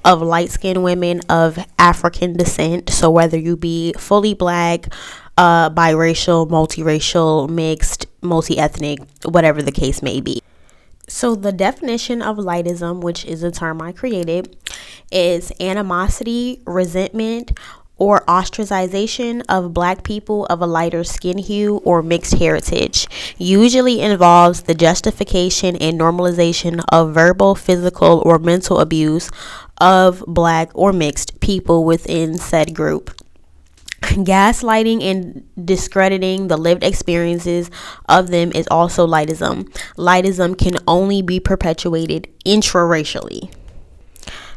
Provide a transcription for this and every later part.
of light-skinned women of African descent. So whether you be fully black, biracial, multiracial, mixed, multi-ethnic, whatever the case may be. So the definition of lightism, which is a term I created, is animosity, resentment, or ostracization of black people of a lighter skin hue or mixed heritage. Usually involves the justification and normalization of verbal, physical, or mental abuse of black or mixed people within said group. Gaslighting and discrediting the lived experiences of them is also lightism. Lightism can only be perpetuated intraracially.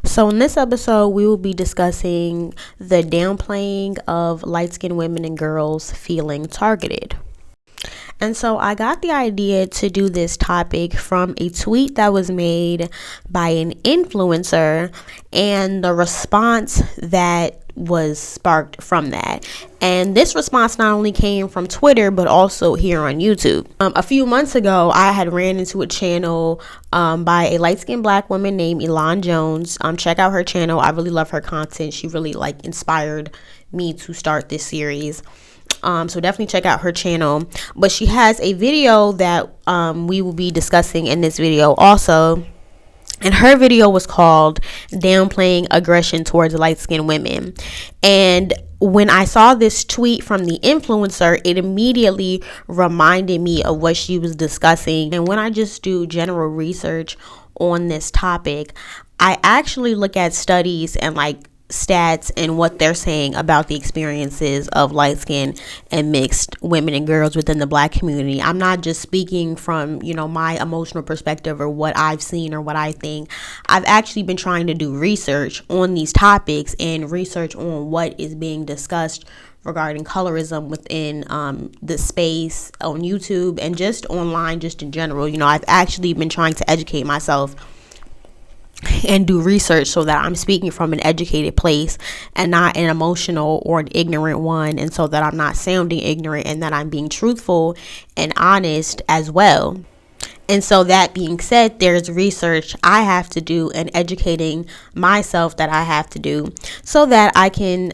So in this episode, we will be discussing the downplaying of light-skinned women and girls feeling targeted. And so I got the idea to do this topic from a tweet that was made by an influencer and the response that was sparked from that. And this response not only came from Twitter but also here on YouTube. A few months ago, I had ran into a channel by a light-skinned black woman named Elan Jones. Check out her channel. I really love her content. She really inspired me to start this series. So definitely check out her channel. But she has a video that we will be discussing in this video also. And her video was called Downplaying Aggression Towards Light-Skinned Women. And when I saw this tweet from the influencer, it immediately reminded me of what she was discussing. And when I just do general research on this topic, I actually look at studies and stats and what they're saying about the experiences of light-skinned and mixed women and girls within the black community. I'm not just speaking from, my emotional perspective or what I've seen or what I think. I've actually been trying to do research on these topics and research on what is being discussed regarding colorism within the space on YouTube and just online, just in general. I've actually been trying to educate myself and do research so that I'm speaking from an educated place and not an emotional or an ignorant one, and so that I'm not sounding ignorant and that I'm being truthful and honest as well. And so that being said, there's research I have to do and educating myself that I have to do so that I can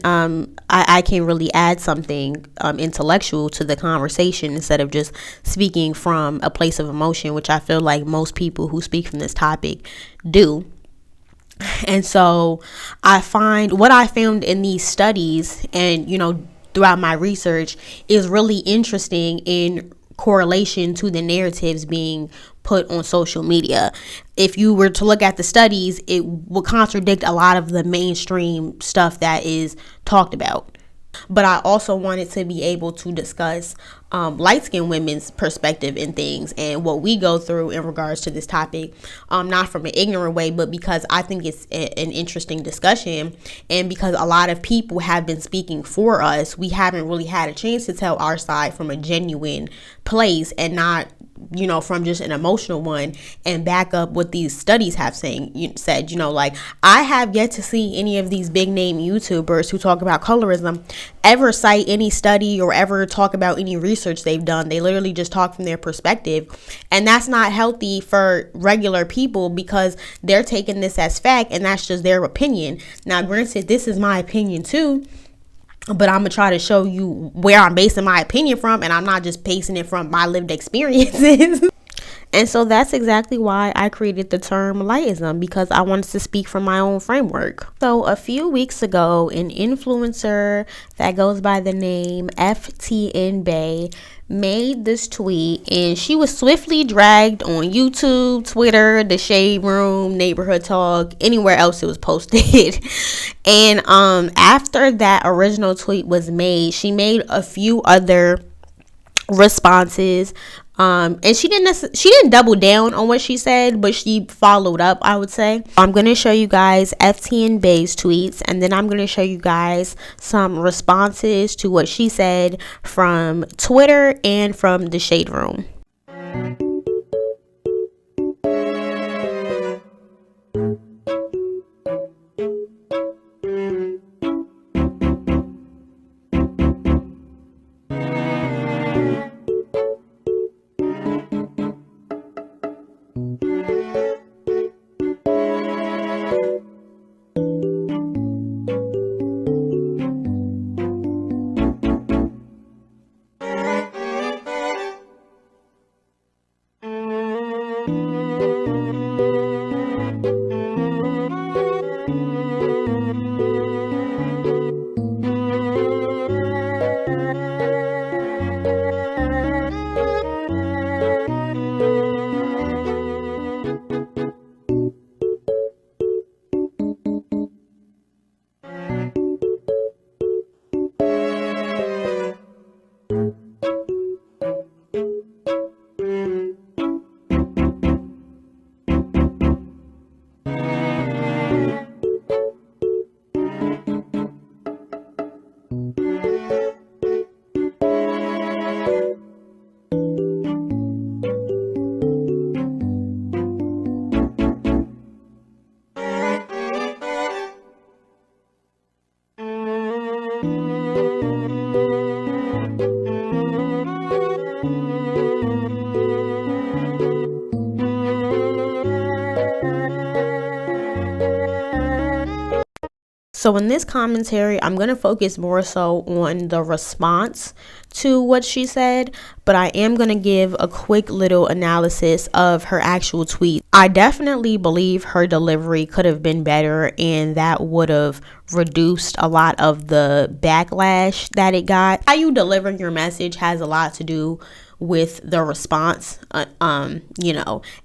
I can really add something intellectual to the conversation instead of just speaking from a place of emotion, which I feel like most people who speak from this topic do. And so I find what I found in these studies and, throughout my research is really interesting in correlation to the narratives being put on social media. If you were to look at the studies, it would contradict a lot of the mainstream stuff that is talked about. But I also wanted to be able to discuss light-skinned women's perspective in things and what we go through in regards to this topic, not from an ignorant way, but because I think it's an interesting discussion, and because a lot of people have been speaking for us. We haven't really had a chance to tell our side from a genuine place and not from just an emotional one, and back up what these studies have said. I have yet to see any of these big name YouTubers who talk about colorism ever cite any study or ever talk about any research they've done. They literally just talk from their perspective, and that's not healthy for regular people because they're taking this as fact and that's just their opinion. Now, granted, this is my opinion too, but I'm going to try to show you where I'm basing my opinion from, and I'm not just basing it from my lived experiences. And so that's exactly why I created the term lightism, because I wanted to speak from my own framework. So a few weeks ago, an influencer that goes by the name FTN Bay made this tweet, and she was swiftly dragged on YouTube, Twitter, the Shade Room, Neighborhood Talk, anywhere else it was posted. And after that original tweet was made, she made a few other responses, and she didn't double down on what she said, but she followed up, I would say. I'm going to show you guys FTN Bay's tweets, and then I'm going to show you guys some responses to what she said from Twitter and from the Shade Room. So in this commentary, I'm going to focus more so on the response to what she said, but I am going to give a quick little analysis of her actual tweet. I definitely believe her delivery could have been better, and that would have reduced a lot of the backlash that it got. How you deliver your message has a lot to do with the response, and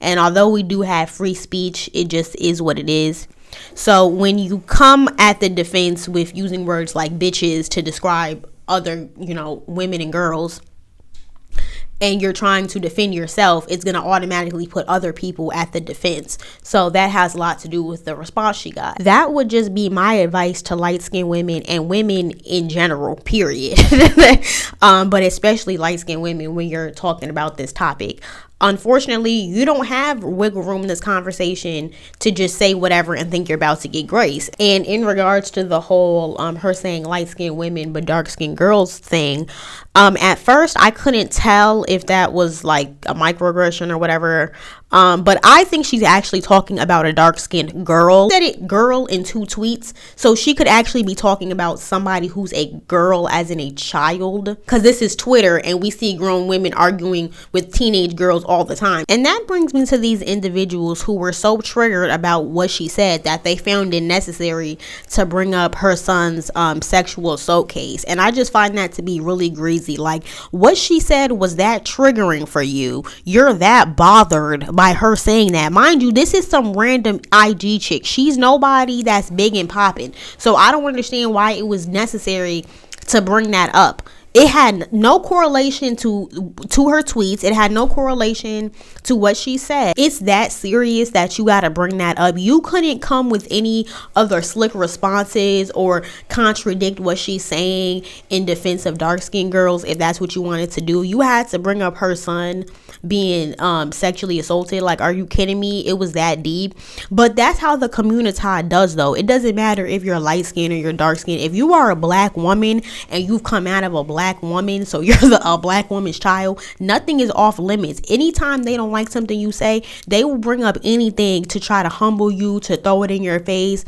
although we do have free speech, it just is what it is. So when you come at the defense with using words like bitches to describe other, women and girls, and you're trying to defend yourself, it's going to automatically put other people at the defense. So that has a lot to do with the response she got. That would just be my advice to light-skinned women and women in general, period. But especially light-skinned women when you're talking about this topic. Unfortunately, you don't have wiggle room in this conversation to just say whatever and think you're about to get grace. And in regards to the whole her saying light-skinned women but dark-skinned girls thing, at first I couldn't tell if that was like a microaggression or whatever. But I think she's actually talking about a dark-skinned girl. Said it girl in 2 tweets, so she could actually be talking about somebody who's a girl as in a child, because this is Twitter and we see grown women arguing with teenage girls all the time. And that brings me to these individuals who were so triggered about what she said that they found it necessary to bring up her son's sexual assault case. And I just find that to be really greasy. Like, what she said was that triggering for you? You're that bothered by her saying that? Mind you, this is some random IG chick. She's nobody that's big and popping. So I don't understand why it was necessary to bring that up. It had no correlation to her tweets. It had no correlation to what she said. It's that serious that you got to bring that up. You couldn't come with any other slick responses or contradict what she's saying in defense of dark-skinned girls if that's what you wanted to do. You had to bring up her son being sexually assaulted. Like, are you kidding me? It was that deep. But that's how the community does, though. It doesn't matter if you're light skinned or you're dark skinned. If you are a black woman and you've come out of a black woman, so you're a black woman's child, nothing is off limits. Anytime they don't like something you say, they will bring up anything to try to humble you, to throw it in your face,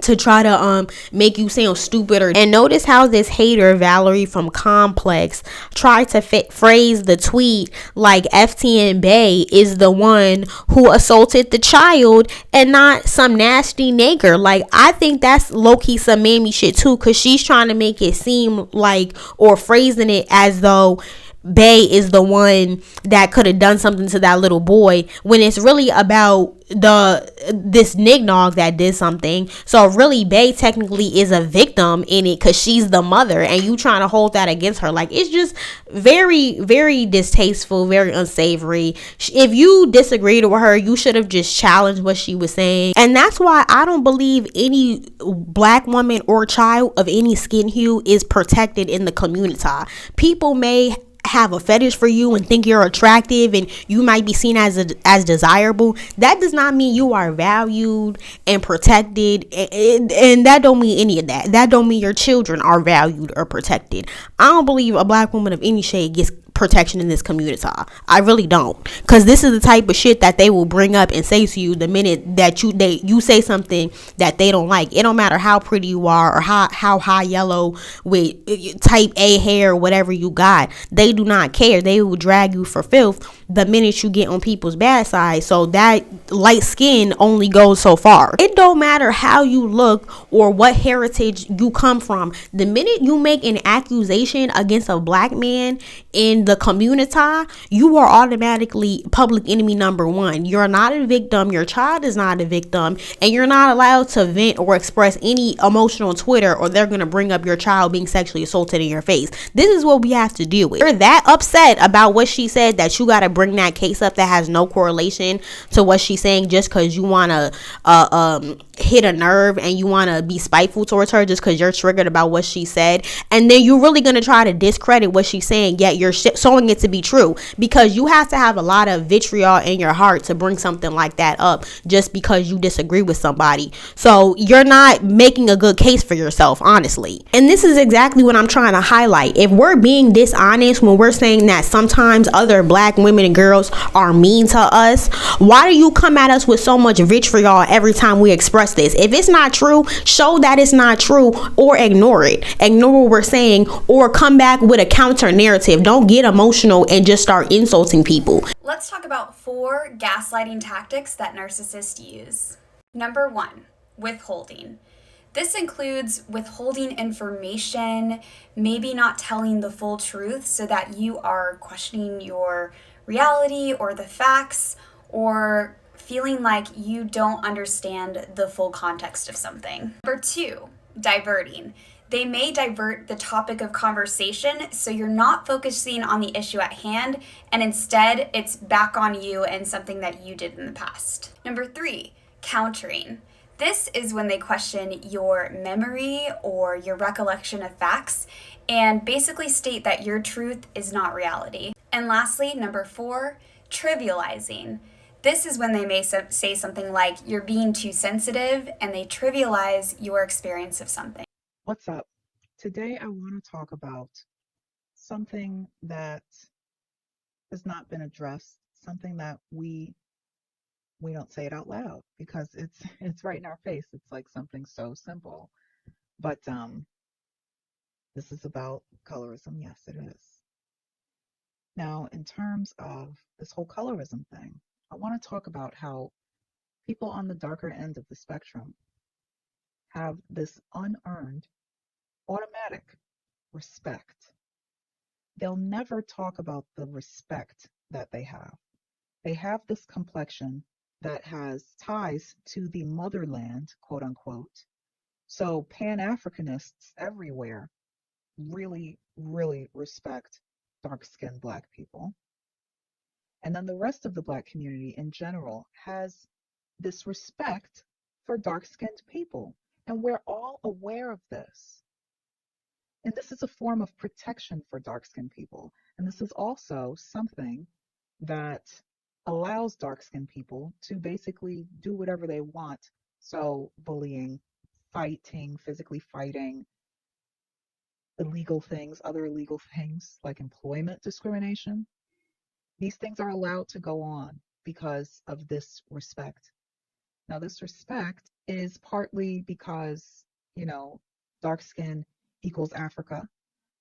to try to make you sound stupider. And notice how this hater Valerie from Complex tried to phrase the tweet like FTN Bay is the one who assaulted the child and not some nasty nigger. Like, I think that's low-key some mammy shit too, because she's trying to make it seem like, or phrasing it as though Bay is the one that could have done something to that little boy, when it's really about this nignog that did something. So really Bay technically is a victim in it because she's the mother, and you trying to hold that against her. Like, it's just very, very distasteful, very unsavory. If you disagreed with her, you should have just challenged what she was saying. And that's why I don't believe any black woman or child of any skin hue is protected in the community. People may have a fetish for you and think you're attractive and you might be seen as desirable. That does not mean you are valued and protected, and that don't mean any of that. That don't mean your children are valued or protected. I don't believe a black woman of any shade gets protection in this community. I really don't, because this is the type of shit that they will bring up and say to you the minute that you say something that they don't like. It don't matter how pretty you are or how high yellow with type A hair or whatever you got. They do not care. They will drag you for filth the minute you get on people's bad side. So that light skin only goes so far. It don't matter how you look or what heritage you come from. The minute you make an accusation against a black man in the community, you are automatically public enemy number one. You're not a victim. Your child is not a victim, and you're not allowed to vent or express any emotion on Twitter, or they're going to bring up your child being sexually assaulted in your face. This is what we have to deal with. You're that upset about what she said that you got to bring that case up that has no correlation to what she's saying just because you want to hit a nerve and you want to be spiteful towards her just because you're triggered about what she said, and then you're really going to try to discredit what she's saying, yet you're showing it to be true, because you have to have a lot of vitriol in your heart to bring something like that up just because you disagree with somebody. So you're not making a good case for yourself, honestly. And this is exactly what I'm trying to highlight. If we're being dishonest when we're saying that sometimes other black women and girls are mean to us, why do you come at us with so much vitriol every time we express this? If it's not true, show that it's not true, or ignore it. Ignore what we're saying, or come back with a counter narrative. Don't get emotional and just start insulting people. Let's talk about 4 gaslighting tactics that narcissists use. Number 1, withholding. This includes withholding information, maybe not telling the full truth so that you are questioning your reality or the facts, or feeling like you don't understand the full context of something. Number 2, diverting. They may divert the topic of conversation so you're not focusing on the issue at hand, and instead it's back on you and something that you did in the past. Number 3, countering. This is when they question your memory or your recollection of facts and basically state that your truth is not reality. And lastly, number 4, trivializing. This is when they may say something like, you're being too sensitive, and they trivialize your experience of something. What's up? Today I want to talk about something that has not been addressed, something that we don't say it out loud because it's right in our face. It's like something so simple. But this is about colorism. Yes, it is. Now, in terms of this whole colorism thing, I want to talk about how people on the darker end of the spectrum have this unearned, automatic respect. They'll never talk about the respect that they have. They have this complexion that has ties to the motherland, quote unquote. So Pan-Africanists everywhere really, really respect dark-skinned Black people. And then the rest of the Black community in general has this respect for dark-skinned people. And we're all aware of this. And this is a form of protection for dark-skinned people. And this is also something that allows dark-skinned people to basically do whatever they want. So bullying, fighting, physically fighting, illegal things, other illegal things like employment discrimination. These things are allowed to go on because of this respect. Now, this respect is partly because, dark skin equals Africa,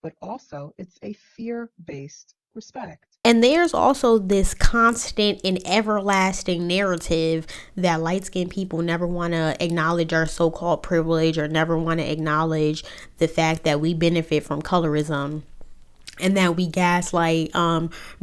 but also it's a fear-based respect. And there's also this constant and everlasting narrative that light-skinned people never want to acknowledge our so-called privilege, or never want to acknowledge the fact that we benefit from colorism, and that we gaslight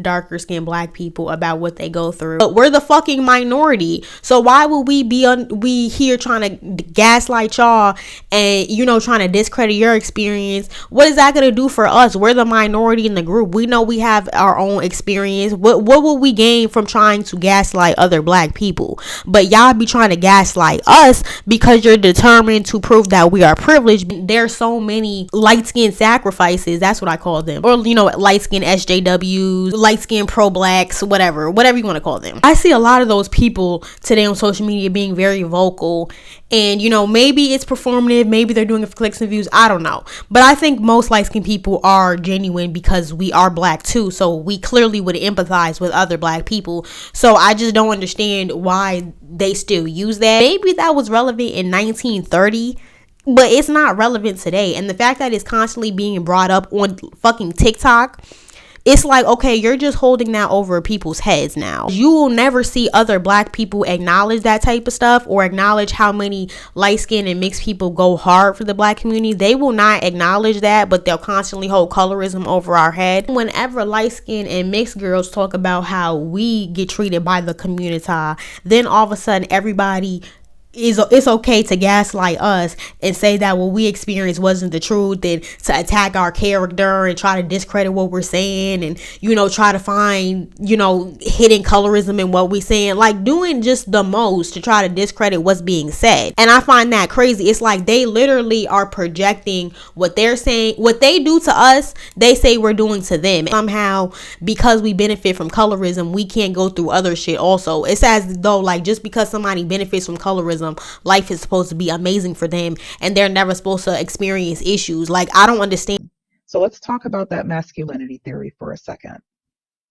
darker skinned Black people about what they go through. But we're the fucking minority, so why would we be here trying to gaslight y'all and trying to discredit your experience? What is that gonna do for us? We're the minority in the group. We know we have our own experience. What will we gain from trying to gaslight other Black people? But y'all be trying to gaslight us because you're determined to prove that we are privileged. There's so many light skin sacrifices, that's what I call them, or light skin SJWs, light skin pro Blacks, whatever you want to call them. I see a lot of those people today on social media being very vocal, and maybe it's performative, maybe they're doing it for clicks and views, I don't know. But I think most light skin people are genuine because we are Black too, so we clearly would empathize with other Black people. So I just don't understand why they still use that. Maybe that was relevant in 1930, but it's not relevant today. And the fact that it's constantly being brought up on fucking TikTok, it's like, okay, you're just holding that over people's heads now. You will never see other Black people acknowledge that type of stuff, or acknowledge how many light skinned and mixed people go hard for the Black community. They will not acknowledge that, but they'll constantly hold colorism over our head. Whenever light skinned and mixed girls talk about how we get treated by the community, then all of a sudden everybody it's okay to gaslight us and say that what we experienced wasn't the truth, and to attack our character and try to discredit what we're saying, and try to find hidden colorism in what we're saying, like doing just the most to try to discredit what's being said. And I find that crazy. It's like they literally are projecting what they're saying, what they do to us, they say we're doing to them. Somehow, because we benefit from colorism, we can't go through other shit also. It's as though, like, just because somebody benefits from colorism, life is supposed to be amazing for them and they're never supposed to experience issues. Like, I don't understand. So let's talk about that masculinity theory for a second.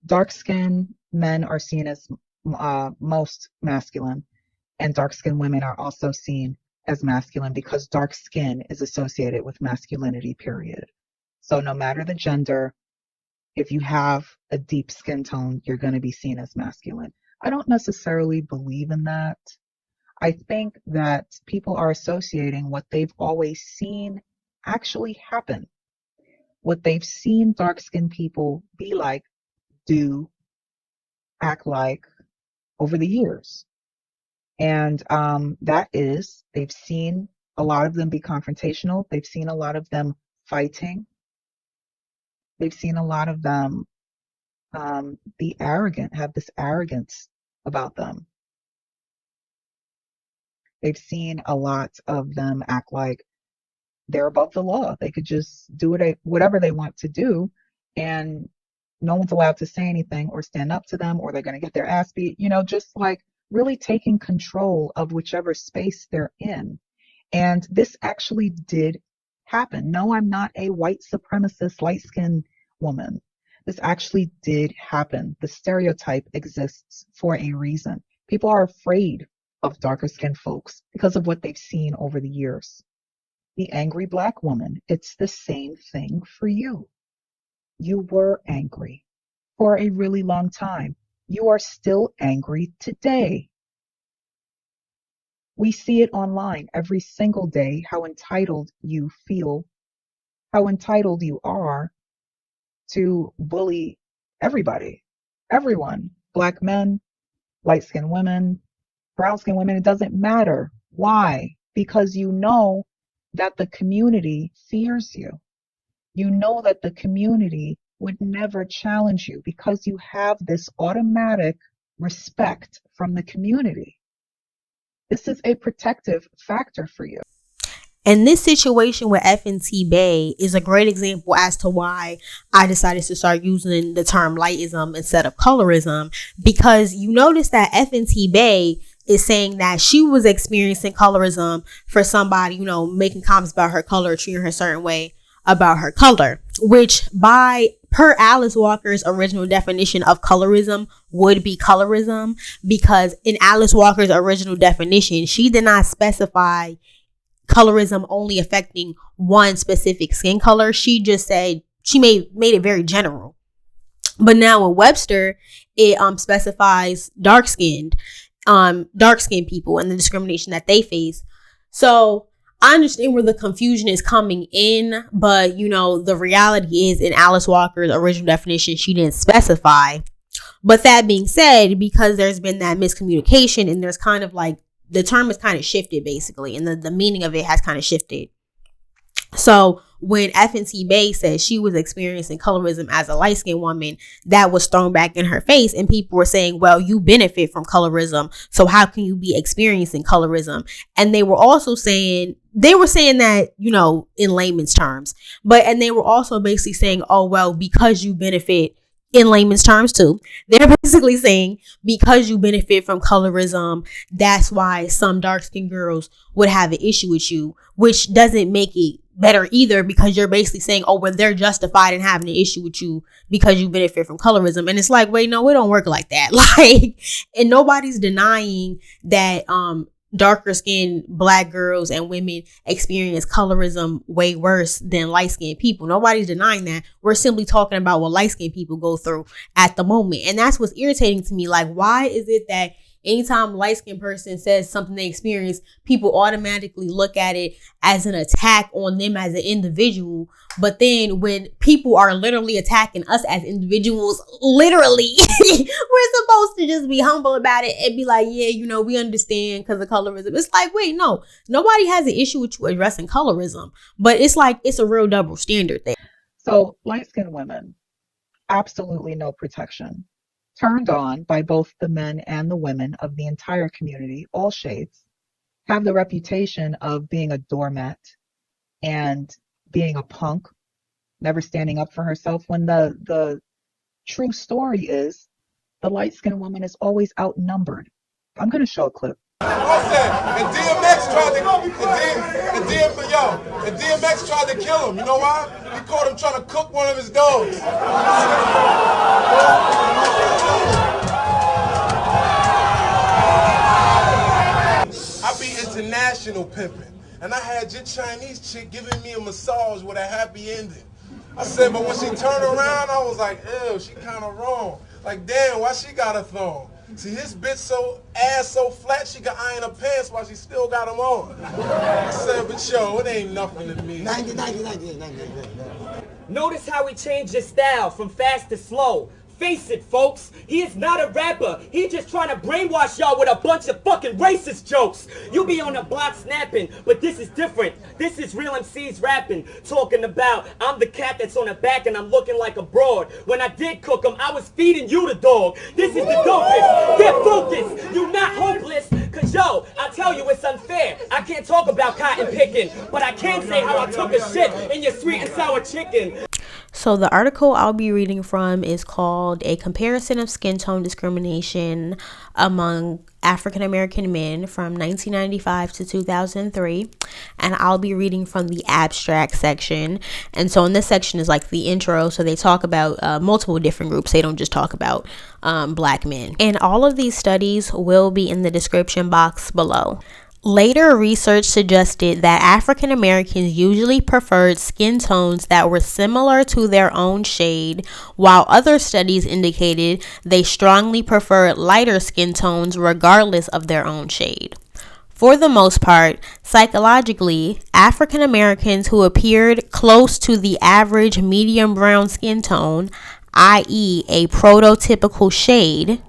Dark-skinned men are seen as most masculine, and dark-skinned women are also seen as masculine because dark skin is associated with masculinity, period. So no matter the gender, if you have a deep skin tone, you're going to be seen as masculine. I don't necessarily believe in that. I think that people are associating what they've always seen actually happen. What they've seen dark-skinned people be like, do, act like over the years. And that is, they've seen a lot of them be confrontational. They've seen a lot of them fighting. They've seen a lot of them be arrogant, have this arrogance about them. They've seen a lot of them act like they're above the law. They could just do whatever they want to do, and no one's allowed to say anything or stand up to them, or they're going to get their ass beat, just like really taking control of whichever space they're in. And this actually did happen. No, I'm not a white supremacist, light-skinned woman. This actually did happen. The stereotype exists for a reason. People are afraid of darker skinned folks because of what they've seen over the years. The angry black woman, it's the same thing for you. You were angry for a really long time. You are still angry today. We see it online every single day, how entitled you feel, how entitled you are to bully everybody, everyone, black men, light-skinned women, brown-skinned women. It doesn't matter. Why? Because you know that the community fears you. You know that the community would never challenge you because you have this automatic respect from the community. This is a protective factor for you. And this situation with FNT Bay is a great example as to why I decided to start using the term lightism instead of colorism, because you notice that FNT Bay is saying that she was experiencing colorism for somebody, making comments about her color, treating her a certain way about her color, which per Alice Walker's original definition of colorism would be colorism, because in Alice Walker's original definition, she did not specify colorism only affecting one specific skin color. She just said, she made it very general. But now in Webster, it specifies dark-skinned people and the discrimination that they face. So I understand where the confusion is coming in, but the reality is in Alice Walker's original definition, she didn't specify. But that being said, because there's been that miscommunication, and there's kind of like, the term is kind of shifted basically, and the meaning of it has kind of shifted. So when FNT Bay said she was experiencing colorism as a light-skinned woman, that was thrown back in her face, and people were saying, well, you benefit from colorism, so how can you be experiencing colorism? And they were also saying, that, in layman's terms, and they were also basically saying, oh, well, because you benefit, in layman's terms too, they're basically saying because you benefit from colorism, that's why some dark-skinned girls would have an issue with you, which doesn't make it better either, because you're basically saying, oh, well, they're justified in having an issue with you because you benefit from colorism. And it's like, wait, no, it don't work like that. Like, and nobody's denying that darker skinned black girls and women experience colorism way worse than light skinned people. Nobody's denying that. We're simply talking about what light skinned people go through at the moment. And that's what's irritating to me. Like, why is it that anytime a light-skinned person says something they experience, people automatically look at it as an attack on them as an individual. But then when people are literally attacking us as individuals, literally, we're supposed to just be humble about it and be like, yeah, you know, we understand because of colorism. It's like, wait, no, nobody has an issue with you addressing colorism, but it's like, it's a real double standard there. So light-skinned women, absolutely no protection. Turned on by both the men and the women of the entire community, all shades, have the reputation of being a doormat and being a punk, never standing up for herself, when the true story is the light-skinned woman is always outnumbered. I'm going to show a clip. And DMX tried to kill him. You know why? He caught him trying to cook one of his dogs. I be international pimping, and I had your Chinese chick giving me a massage with a happy ending. I said, but when she turned around, I was like, ew, she kind of wrong. Like, damn, why she got a thong? See, his bitch ass so flat, she can iron her pants while she still got them on. I said, but yo, it ain't nothing to me. 90. Notice how he changed his style from fast to slow. Face it, folks, he is not a rapper. He just trying to brainwash y'all with a bunch of fucking racist jokes. You be on the block snapping, but this is different. This is real MCs rapping, talking about I'm the cat that's on the back and I'm looking like a broad. When I did cook him, I was feeding you the dog. This is the dopest. Get focused. You not hopeless. Cause yo, I tell you it's unfair. I can't talk about cotton picking, but I can say how I took a shit in your sweet and sour chicken. So the article I'll be reading from is called A Comparison of Skin Tone Discrimination Among African American Men from 1995 to 2003. And I'll be reading from the abstract section. And so in this section is like the intro. So they talk about multiple different groups. They don't just talk about black men. And all of these studies will be in the description box below. Later research suggested that African Americans usually preferred skin tones that were similar to their own shade, while other studies indicated they strongly preferred lighter skin tones regardless of their own shade. For the most part, psychologically, African Americans who appeared close to the average medium brown skin tone, i.e., a prototypical shade,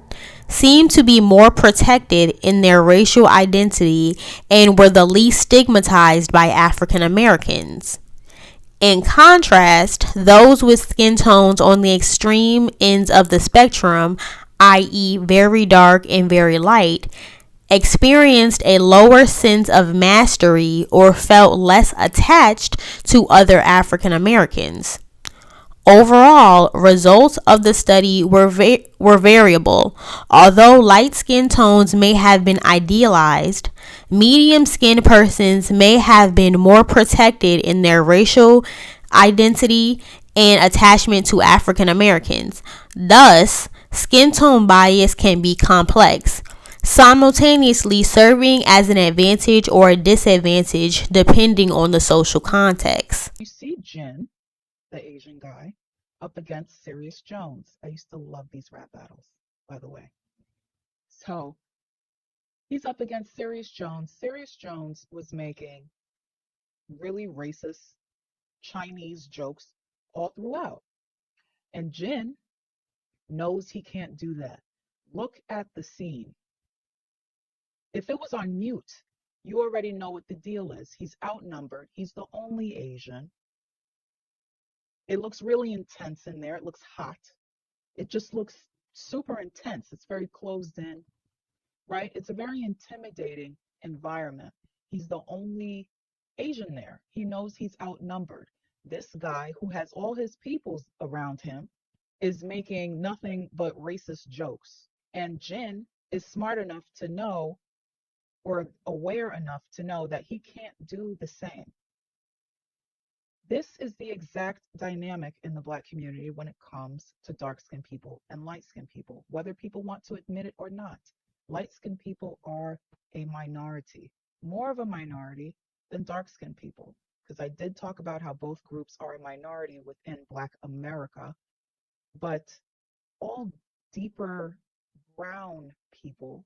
seemed to be more protected in their racial identity and were the least stigmatized by African Americans. In contrast, those with skin tones on the extreme ends of the spectrum, i.e., very dark and very light, experienced a lower sense of mastery or felt less attached to other African Americans. Overall, results of the study were variable. Although light skin tones may have been idealized, medium-skinned persons may have been more protected in their racial identity and attachment to African Americans. Thus, skin tone bias can be complex, simultaneously serving as an advantage or a disadvantage depending on the social context. You see Jin, the Asian guy, up against Sirius Jones. I used to love these rap battles, by the way. So he's up against Sirius Jones. Sirius Jones was making really racist Chinese jokes all throughout. And Jin knows he can't do that. Look at the scene. If it was on mute, you already know what the deal is. He's outnumbered. He's the only Asian. It looks really intense in there. It looks hot. It just looks super intense. It's very closed in, right? It's a very intimidating environment. He's the only Asian there. He knows he's outnumbered. This guy who has all his peoples around him is making nothing but racist jokes. And Jin is smart enough to know, or aware enough to know, that he can't do the same. This is the exact dynamic in the Black community when it comes to dark-skinned people and light-skinned people, whether people want to admit it or not. Light-skinned people are a minority, more of a minority than dark-skinned people, because I did talk about how both groups are a minority within Black America, but all deeper brown people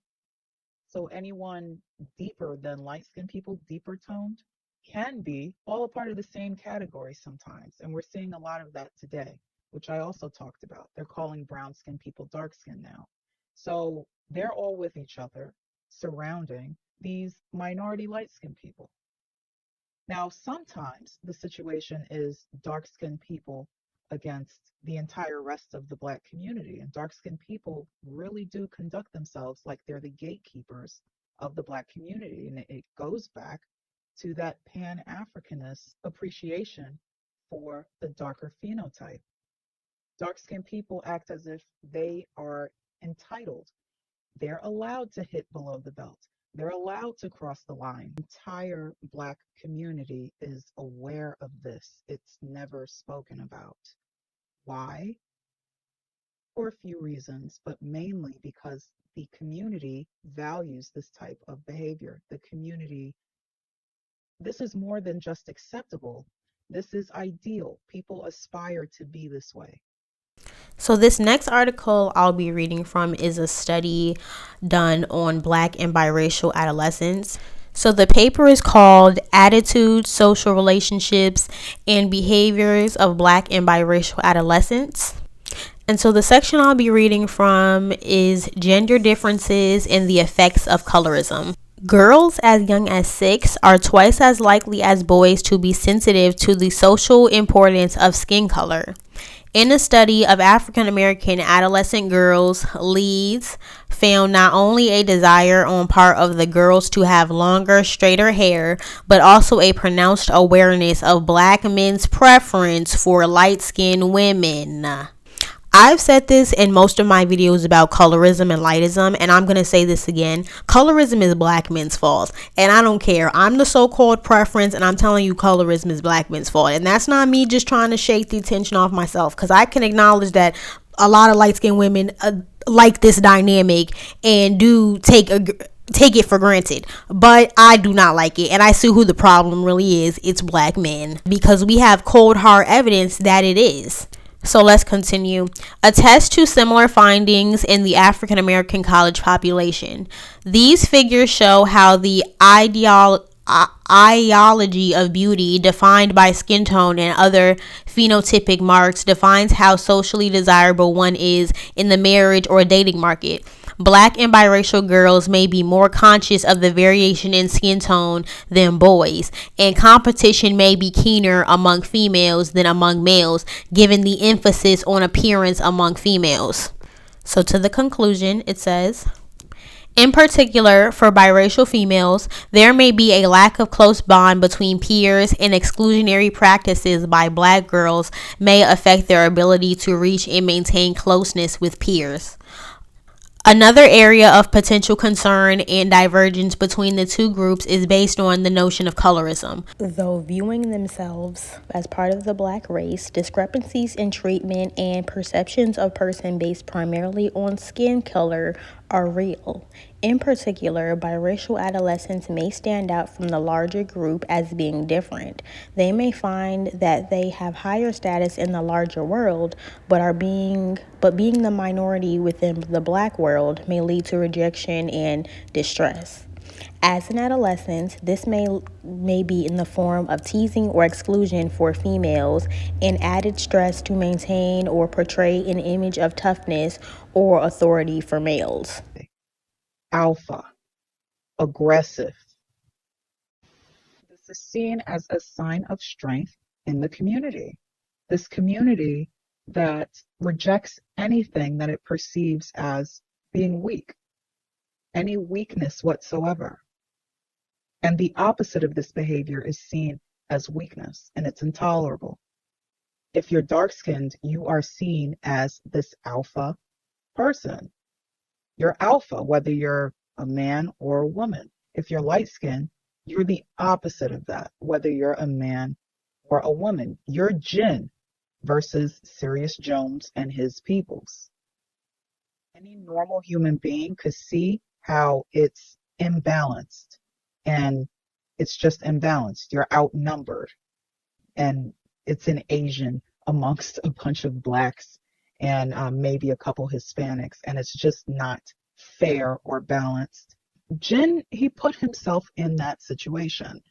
So anyone deeper than light-skinned people, deeper toned, can be all a part of the same category sometimes. And we're seeing a lot of that today, which I also talked about. They're calling brown-skinned people dark-skinned now. So they're all with each other, surrounding these minority light-skinned people. Now, sometimes the situation is dark-skinned people against the entire rest of the Black community. And dark-skinned people really do conduct themselves like they're the gatekeepers of the Black community. And it goes back to that Pan-Africanist appreciation for the darker phenotype. Dark-skinned people act as if they are entitled. They're allowed to hit below the belt. They're allowed to cross the line. The entire Black community is aware of this. It's never spoken about. Why? For a few reasons, but mainly because the community values this type of behavior. The community, this is more than just acceptable. This is ideal. People aspire to be this way. So this next article I'll be reading from is a study done on Black and biracial adolescents. So the paper is called Attitudes, Social Relationships, and Behaviors of Black and Biracial Adolescents. And so the section I'll be reading from is Gender Differences and the Effects of Colorism. Girls as young as 6 are twice as likely as boys to be sensitive to the social importance of skin color. In a study of African American adolescent girls, Leeds found not only a desire on part of the girls to have longer, straighter hair, but also a pronounced awareness of Black men's preference for light-skinned women. I've said this in most of my videos about colorism and lightism, and I'm going to say this again. Colorism is Black men's fault, and I don't care. I'm the so-called preference, and I'm telling you colorism is Black men's fault. And that's not me just trying to shake the attention off myself, because I can acknowledge that a lot of light-skinned women like this dynamic and do take it for granted, but I do not like it, and I see who the problem really is. It's Black men, because we have cold hard evidence that it is. So let's continue. Attest to similar findings in the African American college population. These figures show how the ideology of beauty, defined by skin tone and other phenotypic marks, defines how socially desirable one is in the marriage or dating market. Black and biracial girls may be more conscious of the variation in skin tone than boys, and competition may be keener among females than among males, given the emphasis on appearance among females. So to the conclusion, it says, in particular, for biracial females, there may be a lack of close bond between peers, and exclusionary practices by Black girls may affect their ability to reach and maintain closeness with peers. Another area of potential concern and divergence between the two groups is based on the notion of colorism. Though viewing themselves as part of the Black race, discrepancies in treatment and perceptions of person based primarily on skin color are real. In particular, biracial adolescents may stand out from the larger group as being different. They may find that they have higher status in the larger world, but being the minority within the Black world may lead to rejection and distress. As an adolescent, this may be in the form of teasing or exclusion for females, and added stress to maintain or portray an image of toughness or authority for males. Alpha, aggressive. This is seen as a sign of strength in the community. This community that rejects anything that it perceives as being weak, any weakness whatsoever. And the opposite of this behavior is seen as weakness, and it's intolerable. If you're dark-skinned, you are seen as this alpha person. You're alpha, whether you're a man or a woman. If you're light-skinned, you're the opposite of that, whether you're a man or a woman. You're Jin versus Sirius Jones and his peoples. Any normal human being could see how it's imbalanced, and it's just imbalanced. You're outnumbered, and it's an Asian amongst a bunch of Blacks and maybe a couple Hispanics, and it's just not fair or balanced. Jin, he put himself in that situation.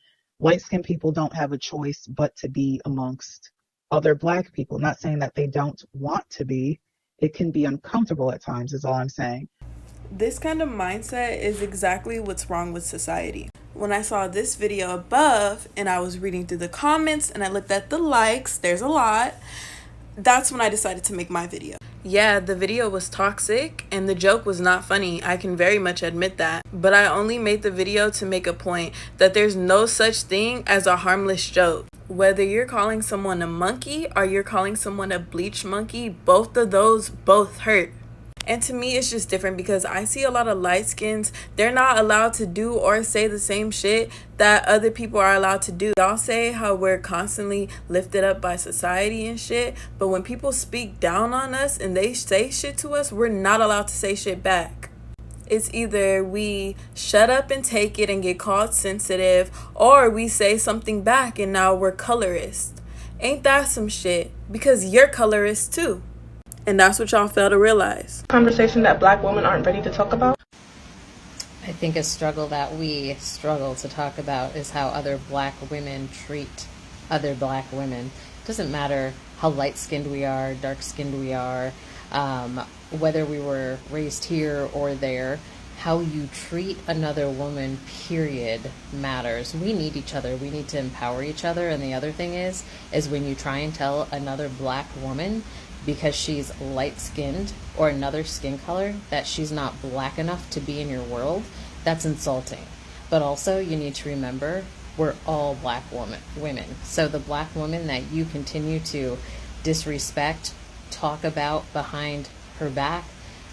Light-skinned people don't have a choice but to be amongst other black people. Not saying that they don't want to be. It can be uncomfortable at times, is all I'm saying. This kind of mindset is exactly what's wrong with society. When I saw this video above and I was reading through the comments and I looked at the likes, there's a lot, that's when I decided to make my video. Yeah, the video was toxic and the joke was not funny. I can very much admit that. But I only made the video to make a point that there's no such thing as a harmless joke. Whether you're calling someone a monkey or you're calling someone a bleach monkey, both of those both hurt. And to me, it's just different because I see a lot of light skins. They're not allowed to do or say the same shit that other people are allowed to do. Y'all say how we're constantly lifted up by society and shit, but when people speak down on us and they say shit to us, we're not allowed to say shit back. It's either we shut up and take it and get called sensitive, or we say something back and now we're colorist. Ain't that some shit? Because you're colorist too. And that's what y'all fail to realize. Conversation that black women aren't ready to talk about. I think a struggle that we struggle to talk about is how other black women treat other black women. It doesn't matter how light-skinned we are, dark-skinned we are, whether we were raised here or there. How you treat another woman, period, matters. We need each other. We need to empower each other. And the other thing is when you try and tell another black woman because she's light-skinned or another skin color that she's not black enough to be in your world, that's insulting. But also you need to remember we're all black women. So the black woman that you continue to disrespect, talk about behind her back,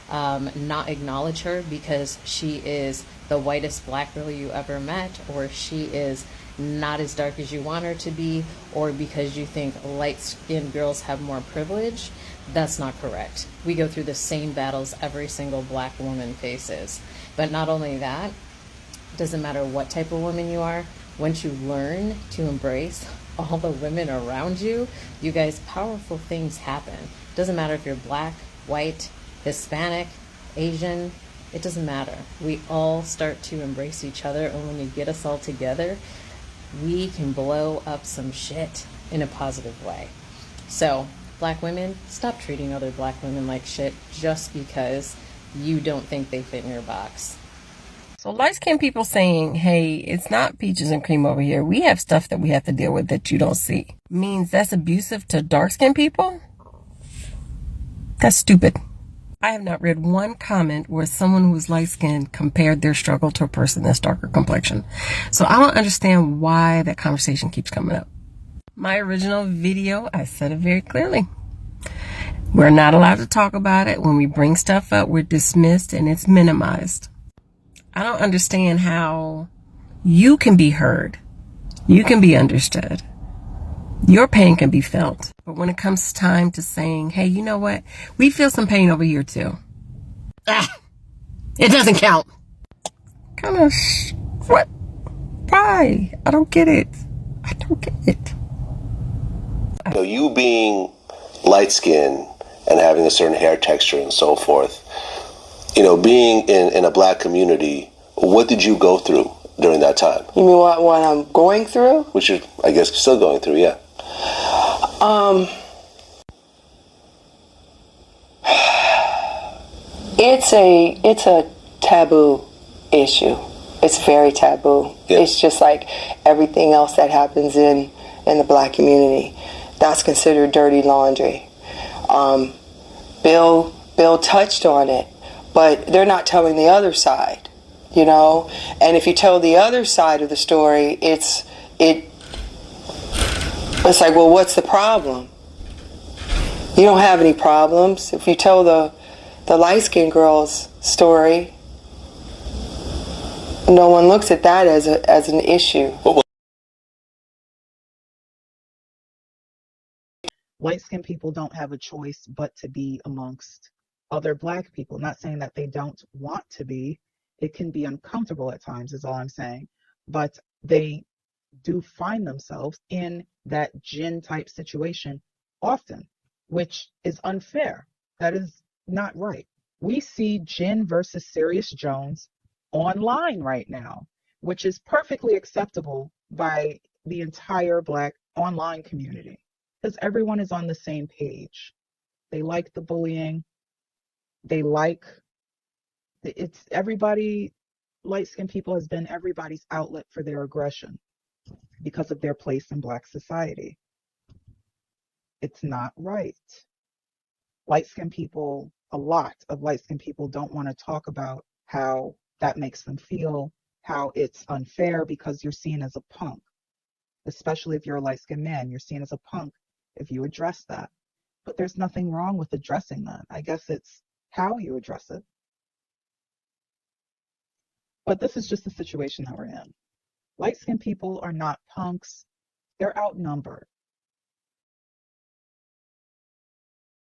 not acknowledge her because she is the whitest black girl you ever met, or she is not as dark as you want her to be, or because you think light-skinned girls have more privilege, that's not correct. We go through the same battles every single black woman faces. But not only that, it doesn't matter what type of woman you are, once you learn to embrace all the women around you, you guys, powerful things happen. It doesn't matter if you're black, white, Hispanic, Asian, it doesn't matter. We all start to embrace each other, and when you get us all together, we can blow up some shit in a positive way. So, black women, stop treating other black women like shit just because you don't think they fit in your box. So light-skinned people saying, hey, it's not peaches and cream over here. We have stuff that we have to deal with that you don't see. Means that's abusive to dark-skinned people? That's stupid. I have not read one comment where someone who's light-skinned compared their struggle to a person that's darker complexion. So I don't understand why that conversation keeps coming up. My original video, I said it very clearly. We're not allowed to talk about it. When we bring stuff up, we're dismissed and it's minimized. I don't understand how you can be heard. You can be understood. Your pain can be felt. But when it comes time to saying, hey, you know what? We feel some pain over here too. It doesn't count. Kind of, what? Why? I don't get it. I don't get it. You know, you being light skinned and having a certain hair texture and so forth, you know, being in a black community, what did you go through during that time? You mean what I'm going through? Which you're, I guess, still going through, yeah. It's a taboo issue. It's very taboo. Yeah. It's just like everything else that happens in the black community. That's considered dirty laundry. Bill touched on it, but they're not telling the other side, you know? And if you tell the other side of the story, it's like, well, what's the problem? You don't have any problems. If you tell the light-skinned girl's story, no one looks at that as an issue. Light-skinned people don't have a choice but to be amongst other black people. Not saying that they don't want to be. It can be uncomfortable at times, is all I'm saying. But they do find themselves in that Jin type situation often, which is unfair. That is not right. We see Jin versus Sirius Jones online right now, which is perfectly acceptable by the entire Black online community because everyone is on the same page. They like the bullying. They like it's everybody. Light-skinned people has been everybody's outlet for their aggression because of their place in Black society. It's not right. Light-skinned people, a lot of light-skinned people don't want to talk about how that makes them feel, how it's unfair because you're seen as a punk. Especially if you're a light-skinned man, you're seen as a punk if you address that. But there's nothing wrong with addressing that. I guess it's how you address it. But this is just the situation that we're in. Light-skinned people are not punks. They're outnumbered.